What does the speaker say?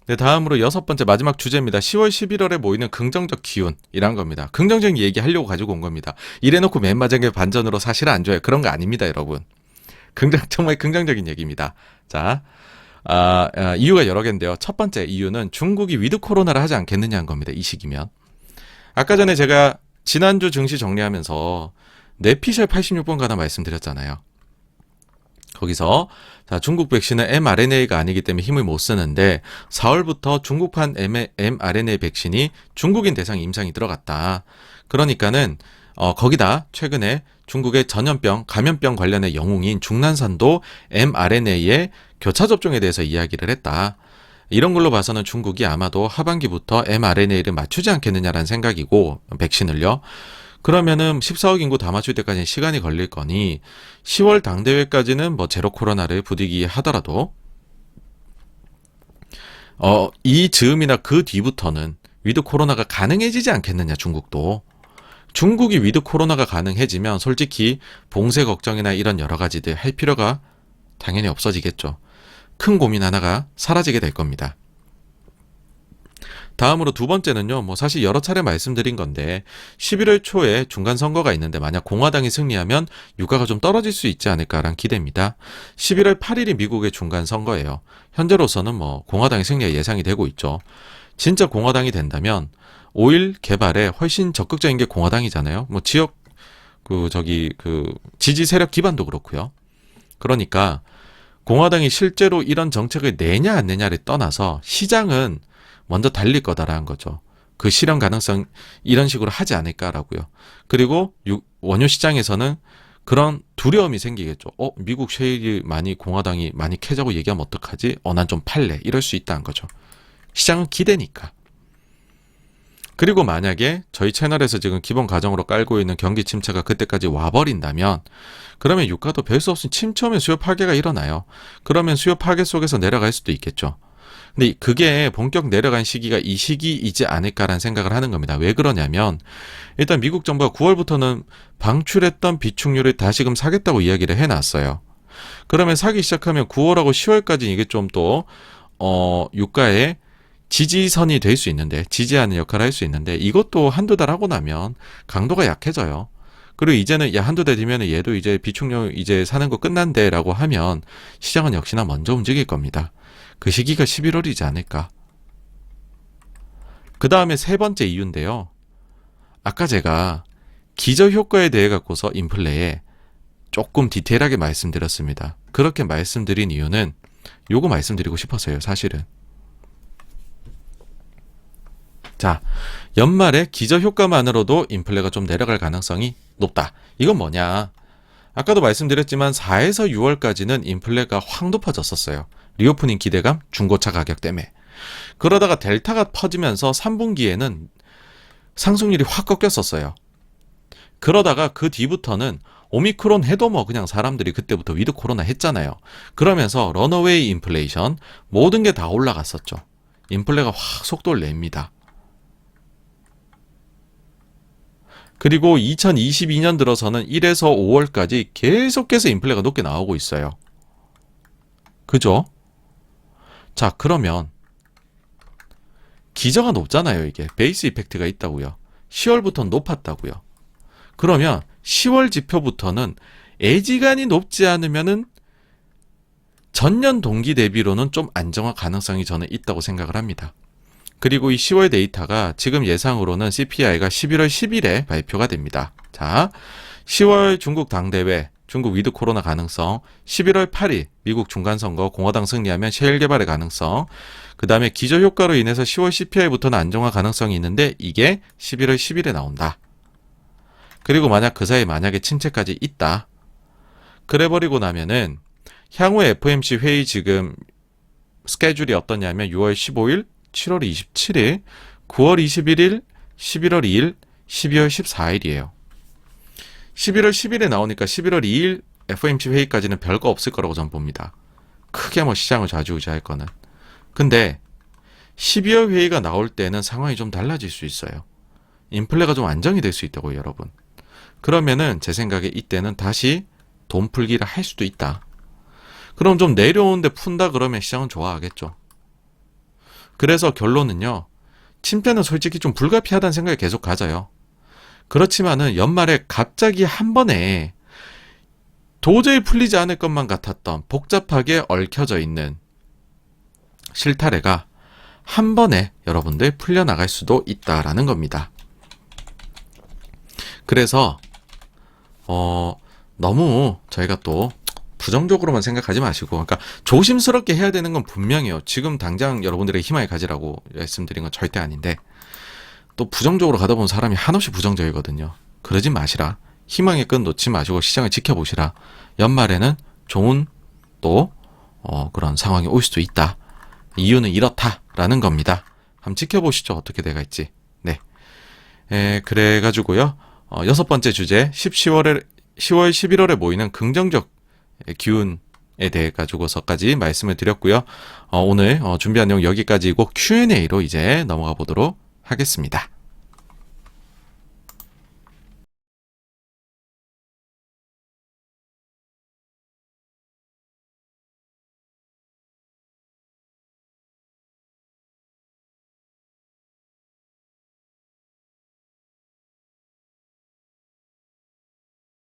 네, 다음으로 여섯 번째 마지막 주제입니다. 10월, 11월에 모이는 긍정적 기운이란 겁니다. 긍정적인 얘기 하려고 가지고 온 겁니다. 이래놓고 맨 마지막에 반전으로 사실 안 좋아요. 그런 거 아닙니다, 여러분. 정말 긍정적인 얘기입니다. 자, 이유가 여러 개인데요. 첫 번째 이유는 중국이 위드 코로나를 하지 않겠느냐는 겁니다. 이 시기면. 아까 전에 제가 지난주 증시 정리하면서 뇌피셜 86번 가다 말씀드렸잖아요. 거기서 자, 중국 백신은 mRNA가 아니기 때문에 힘을 못 쓰는데 4월부터 중국판 mRNA 백신이 중국인 대상 임상이 들어갔다. 그러니까는 거기다 최근에 중국의 전염병, 감염병 관련의 영웅인 중난산도 mRNA의 교차 접종에 대해서 이야기를 했다. 이런 걸로 봐서는 중국이 아마도 하반기부터 mRNA를 맞추지 않겠느냐라는 생각이고, 백신을요. 그러면은 14억 인구 다 맞출 때까지는 시간이 걸릴 거니 10월 당대회까지는 뭐 제로 코로나를 부디기 하더라도 이 즈음이나 그 뒤부터는 위드 코로나가 가능해지지 않겠느냐. 중국이 위드 코로나가 가능해지면 솔직히 봉쇄 걱정이나 이런 여러 가지들 할 필요가 당연히 없어지겠죠. 큰 고민 하나가 사라지게 될 겁니다. 다음으로 두 번째는요, 뭐 사실 여러 차례 말씀드린 건데 11월 초에 중간 선거가 있는데 만약 공화당이 승리하면 유가가 좀 떨어질 수 있지 않을까라는 기대입니다. 11월 8일이 미국의 중간 선거예요. 현재로서는 뭐 공화당이 승리가 예상이 되고 있죠. 진짜 공화당이 된다면 오일 개발에 훨씬 적극적인 게 공화당이잖아요. 뭐 지역 지지 세력 기반도 그렇고요. 그러니까 공화당이 실제로 이런 정책을 내냐 안 내냐를 떠나서 시장은 먼저 달릴 거다라는 거죠. 그 실현 가능성 이런 식으로 하지 않을까라고요. 그리고 원유 시장에서는 그런 두려움이 생기겠죠. 미국 셰일이 공화당이 많이 캐자고 얘기하면 어떡하지? 난 좀 팔래. 이럴 수 있다는 거죠. 시장은 기대니까. 그리고 만약에 저희 채널에서 지금 기본 가정으로 깔고 있는 경기 침체가 그때까지 와버린다면 그러면 유가도 별 수 없이 침체 오면 수요 파괴가 일어나요. 그러면 수요 파괴 속에서 내려갈 수도 있겠죠. 근데 그게 본격 내려간 시기가 이 시기이지 않을까라는 생각을 하는 겁니다. 왜 그러냐면 일단 미국 정부가 9월부터는 방출했던 비축률을 다시금 사겠다고 이야기를 해놨어요. 그러면 사기 시작하면 9월하고 10월까지 이게 좀 또 유가의 지지선이 될 수 있는데 지지하는 역할을 할 수 있는데 이것도 한두 달 하고 나면 강도가 약해져요. 그리고 이제는 한두 달 뒤면 얘도 이제 비축률 이제 사는 거 끝난대라고 하면 시장은 역시나 먼저 움직일 겁니다. 그 시기가 11월이지 않을까. 그 다음에 세 번째 이유인데요. 아까 제가 기저효과에 대해 갖고서 인플레에 조금 디테일하게 말씀드렸습니다. 그렇게 말씀드린 이유는 요거 말씀드리고 싶었어요. 사실은. 자, 연말에 기저효과만으로도 인플레가 좀 내려갈 가능성이 높다. 이건 뭐냐. 아까도 말씀드렸지만 4에서 6월까지는 인플레가 확 높아졌었어요. 리오프닝 기대감, 중고차 가격 때문에. 그러다가 델타가 퍼지면서 3분기에는 상승률이 확 꺾였었어요. 그러다가 그 뒤부터는 오미크론 해도 뭐 그냥 사람들이 그때부터 위드 코로나 했잖아요. 그러면서 런어웨이 인플레이션 모든 게 다 올라갔었죠. 인플레가 확 속도를 냅니다. 그리고 2022년 들어서는 1에서 5월까지 계속해서 인플레가 높게 나오고 있어요. 그죠? 자, 그러면 기저가 높잖아요. 이게 베이스 이펙트가 있다고요. 10월부터 높았다고요. 그러면 10월 지표부터는 애지간히 높지 않으면은 전년 동기 대비로는 좀 안정화 가능성이 저는 있다고 생각을 합니다. 그리고 이 10월 데이터가 지금 예상으로는 CPI가 11월 10일에 발표가 됩니다. 자, 10월 중국 당대회, 중국 위드 코로나 가능성, 11월 8일 미국 중간선거 공화당 승리하면 셰일 개발의 가능성, 그 다음에 기저효과로 인해서 10월 CPI부터는 안정화 가능성이 있는데 이게 11월 10일에 나온다. 그리고 만약 그 사이에 만약에 침체까지 있다. 그래버리고 나면은 향후 FOMC 회의 지금 스케줄이 어떠냐면 6월 15일, 7월 27일, 9월 21일, 11월 2일, 12월 14일이에요. 11월 10일에 나오니까 11월 2일 FOMC 회의까지는 별거 없을 거라고 전 봅니다. 크게 뭐 시장을 좌지우지할 거는. 근데 12월 회의가 나올 때는 상황이 좀 달라질 수 있어요. 인플레가 좀 안정이 될 수 있다고요, 여러분. 그러면은 제 생각에 이때는 다시 돈 풀기를 할 수도 있다. 그럼 좀 내려오는데 푼다 그러면 시장은 좋아하겠죠. 그래서 결론은요. 침체는 솔직히 좀 불가피하다는 생각이 계속 가져요. 그렇지만은 연말에 갑자기 한 번에 도저히 풀리지 않을 것만 같았던 복잡하게 얽혀져 있는 실타래가 한 번에 여러분들 풀려나갈 수도 있다라는 겁니다. 그래서 너무 저희가 또 부정적으로만 생각하지 마시고, 그러니까 조심스럽게 해야 되는 건 분명해요. 지금 당장 여러분들에게 희망을 가지라고 말씀드린 건 절대 아닌데, 또 부정적으로 가다 보면 사람이 한없이 부정적이거든요. 그러지 마시라. 희망의 끈 놓지 마시고 시장을 지켜보시라. 연말에는 좋은 또 그런 상황이 올 수도 있다. 이유는 이렇다라는 겁니다. 한번 지켜보시죠. 어떻게 돼갈지. 네. 그래가지고요. 6번째 주제 10월 11월에 모이는 긍정적 기운에 대해 가지고서까지 말씀을 드렸고요. 오늘 준비한 내용 여기까지고 Q&A로 이제 넘어가 보도록 하겠습니다.